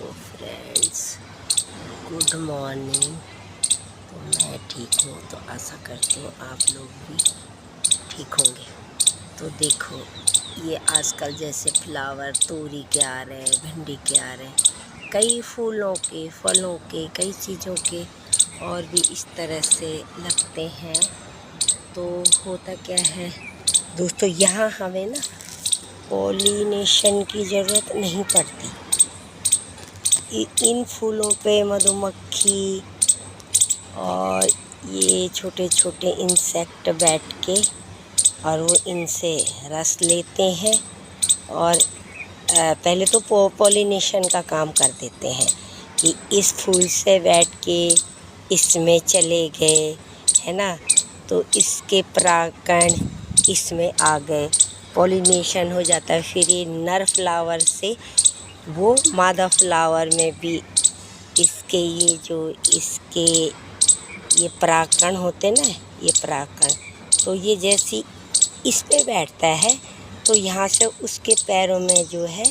Hello friends, good morning. तो मैं ठीक हूँ, तो आशा करती हूँ आप लोग भी ठीक होंगे। तो देखो, ये आजकल जैसे फ्लावर तोरी के आ रहे हैं, भिंडी के आ रहे हैं, कई फूलों के, फलों के, कई चीज़ों के और भी इस तरह से लगते हैं। तो होता क्या है दोस्तों, यहाँ हमें ना पॉलिनेशन की ज़रूरत नहीं पड़ती। इन फूलों पे मधुमक्खी और ये छोटे छोटे इंसेक्ट बैठ के और वो इनसे रस लेते हैं और पहले तो पॉलिनेशन का काम कर देते हैं कि इस फूल से बैठ के इसमें चले गए, है ना, तो इसके परागकण इसमें आ गए, पॉलिनेशन हो जाता है। फिर ये नर फ्लावर से वो मादा फ्लावर में भी इसके ये परागकण होते ना, ये परागकण, तो ये जैसी इस पे बैठता है तो यहाँ से उसके पैरों में जो है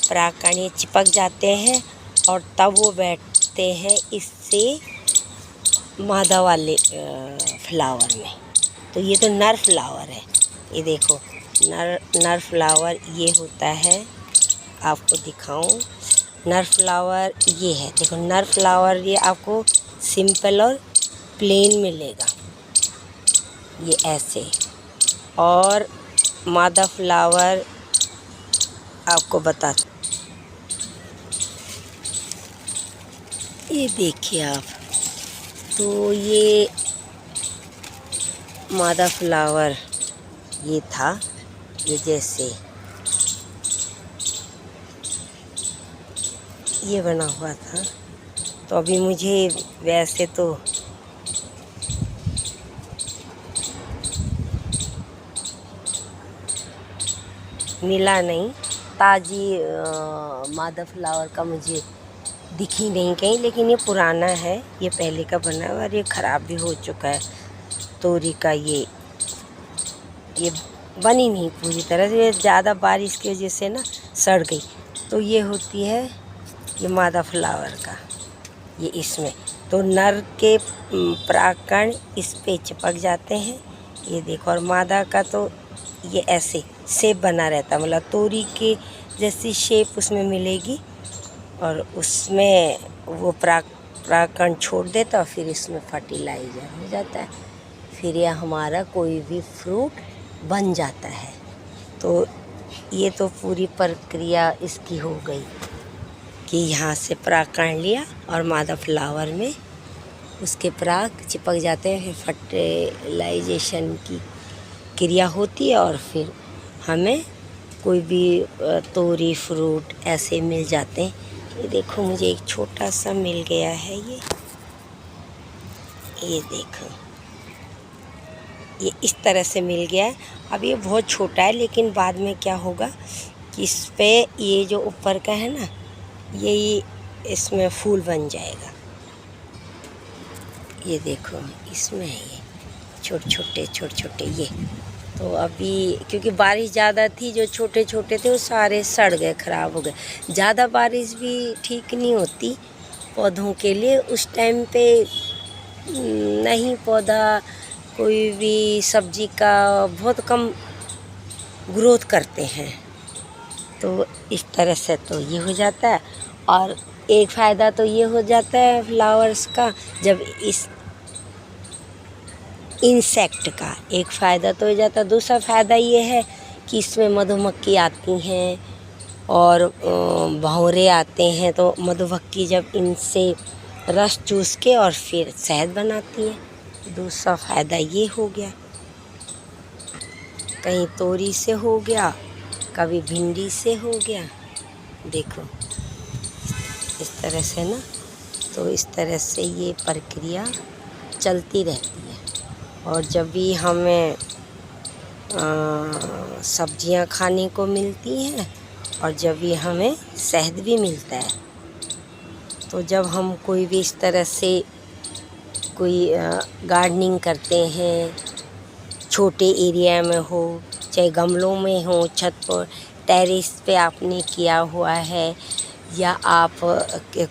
परागकण ये चिपक जाते हैं और तब वो बैठते हैं इससे मादा वाले फ्लावर में। तो ये तो नर फ्लावर है, ये देखो नर फ्लावर ये होता है। आपको दिखाऊं, नर फ्लावर ये है, देखो नर फ्लावर ये आपको सिंपल और प्लेन मिलेगा, ये ऐसे। और मादा फ्लावर आपको बताता, ये देखिए आप, तो ये मादा फ्लावर ये था, ये जैसे ये बना हुआ था। तो अभी मुझे वैसे तो मिला नहीं, ताज़ी मादा फ्लावर का मुझे दिखी नहीं कहीं, लेकिन ये पुराना है, ये पहले का बना हुआ और ये ख़राब भी हो चुका है। तोरी का ये बनी नहीं पूरी तरह से, ये ज़्यादा बारिश की वजह से ना सड़ गई। तो ये होती है ये मादा फ्लावर का, ये इसमें तो नर के परागकण इस पे चिपक जाते हैं, ये देखो। और मादा का तो ये ऐसे शेप बना रहता, मतलब तोरी के जैसी शेप उसमें मिलेगी और उसमें वो परागकण छोड़ देता और फिर इसमें फर्टिलाइज़र हो जाता है, फिर यह हमारा कोई भी फ्रूट बन जाता है। तो ये तो पूरी प्रक्रिया इसकी हो गई कि यहाँ से परागकण लिया और मादा फ्लावर में उसके पराग चिपक जाते हैं, फिर फर्टिलाइजेशन की क्रिया होती है और फिर हमें कोई भी तोरी फ्रूट ऐसे मिल जाते हैं। ये देखो, मुझे एक छोटा सा मिल गया है, ये देखो, ये इस तरह से मिल गया है। अब ये बहुत छोटा है, लेकिन बाद में क्या होगा कि इस पे ये जो ऊपर का है ना, यही इसमें फूल बन जाएगा। ये देखो, इसमें है ये छोटे छोटे ये। तो अभी क्योंकि बारिश ज़्यादा थी, जो छोटे छोटे थे वो सारे सड़ गए, ख़राब हो गए। ज़्यादा बारिश भी ठीक नहीं होती पौधों के लिए, उस टाइम पे नहीं, पौधा कोई भी सब्जी का बहुत कम ग्रोथ करते हैं। तो इस तरह से तो ये हो जाता है। और एक फ़ायदा तो ये हो जाता है फ्लावर्स का, जब इस इंसेक्ट का एक फ़ायदा तो हो जाता है। दूसरा फ़ायदा ये है कि इसमें मधुमक्खी आती हैं और भंवरे आते हैं, तो मधुमक्खी जब इनसे रस चूस के और फिर शहद बनाती है। दूसरा फ़ायदा ये हो गया, कहीं तोरी से हो गया, कभी भिंडी से हो गया, देखो इस तरह से ना। तो इस तरह से ये प्रक्रिया चलती रहती है। और जब भी हमें सब्जियां खाने को मिलती हैं और जब भी हमें शहद भी मिलता है, तो जब हम कोई भी इस तरह से कोई गार्डनिंग करते हैं, छोटे एरिया में हो चाहे गमलों में हो, छत पर टेरेस पे आपने किया हुआ है, या आप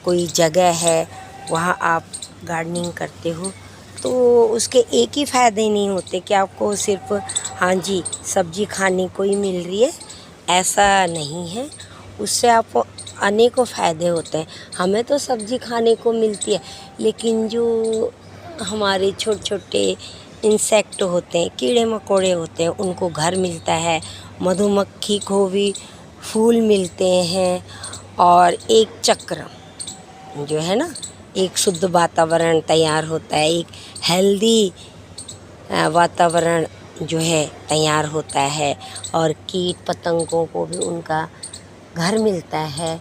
कोई जगह है वहाँ आप गार्डनिंग करते हो, तो उसके एक ही फ़ायदे नहीं होते कि आपको सिर्फ हाँ जी सब्ज़ी खाने को ही मिल रही है, ऐसा नहीं है। उससे आपको अनेकों फ़ायदे होते हैं। हमें तो सब्ज़ी खाने को मिलती है, लेकिन जो हमारे छोटे छोटे इंसेक्ट होते हैं, कीड़े मकोड़े होते हैं, उनको घर मिलता है। मधुमक्खी को भी फूल मिलते हैं और एक चक्र जो है ना, एक शुद्ध वातावरण तैयार होता है, एक हेल्दी वातावरण जो है तैयार होता है और कीट पतंगों को भी उनका घर मिलता है।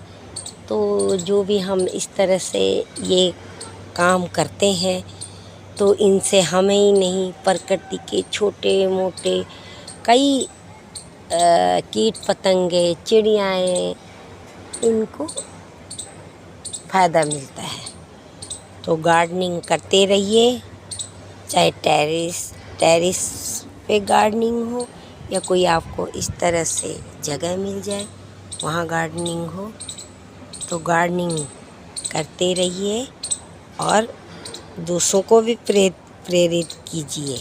तो जो भी हम इस तरह से ये काम करते हैं, तो इनसे हमें ही नहीं प्रकृति के छोटे मोटे कई कीट पतंगे चिड़ियाएँ इनको फ़ायदा मिलता है। तो गार्डनिंग करते रहिए, चाहे टेरेस पे गार्डनिंग हो या कोई आपको इस तरह से जगह मिल जाए वहाँ गार्डनिंग हो, तो गार्डनिंग करते रहिए और दूसरों को भी प्रेरित कीजिए।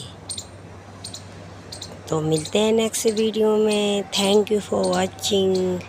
तो मिलते हैं नेक्स्ट वीडियो में। Thank you for watching.